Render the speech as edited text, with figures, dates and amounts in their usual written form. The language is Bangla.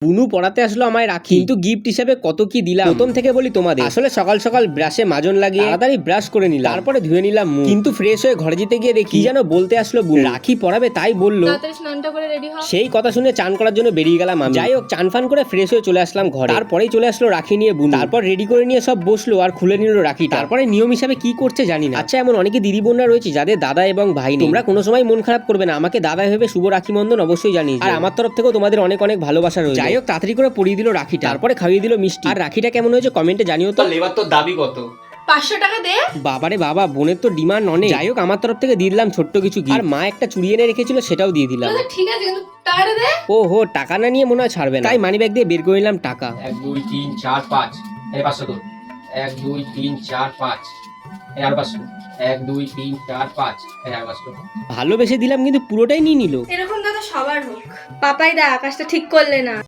বুনু পড়াতে আসলো আমায় রাখি, কিন্তু গিফট হিসেবে কত কি দিলাম। প্রথম থেকে বলি তোমাদের, আসলে সকাল সকাল ব্রাশে মাজন লাগিয়ে তাড়াতাড়ি ব্রাশ করে নিলাম, তারপরে ধুয়ে নিলাম মুখ। কিন্তু ফ্রেশ হয়ে ঘরে যেতে গিয়ে দেখি যেন বলতে আসলো বুনু রাখি পড়াবে, তাই বললো। সেই কথা শুনে চান করার জন্য বেরিয়ে গেলাম আমি। যাই হোক, চান ফান করে ফ্রেশ হয়ে চলে আসলাম ঘরে। তারপরেই চলে আসলো রাখি নিয়ে বুনু। তারপর রেডি করে নিয়ে সব বসলো আর খুলে নিল রাখি। তারপরে নিয়ম হিসাবে কি করছে জানি না। আচ্ছা, এমন অনেকে দিদি বোনরা রয়েছে যাদের দাদা এবং ভাই নেই। তোমরা কোনো সময় মন খারাপ করবে না, আমাকে দাদা ভেবে শুভ রাখি বন্ধন অবশ্যই জানিস, আর আমার তরফ থেকেও তোমাদের অনেক অনেক ভালোবাসা রয়েছে। যাই হোক, তাড়াতাড়ি করে পরিয়ে দিল রাখিটা, তারপরে খাইয়ে দিল মিষ্টি। আর রাখিটা কেমন হয়েছে কমেন্টে জানিও তো। এবার তোর দাবি কত? 500 টাকা দে। বাবারে বাবা, বোনের তো ডিমান্ড অনেক। যাই হোক, আমার তরফ থেকে দিয়ে দিলাম ছোট্ট কিছু গিফট। আর মা একটা চুড়ি এনে রেখেছিল, সেটাও দিয়ে দিলাম। ঠিক আছে, কিন্তু টাকাটা দে। ও হো, টাকা না নিয়ে মনে হয় ছাড়বে না, তাই মানি ব্যাগ দিয়ে বের করে নিলাম টাকা। 1 2 3 4 5 এই 500 তোর। 1 2 3 4 5 এই আর 500। 1 2 3 4 5 এই আর 500। ভালোবেসে দিলাম কিন্তু পুরোটাই নিয়ে নিল। এরকম দাদা সবার হোক। পাপাই দা আকাশটা ঠিক করলে না।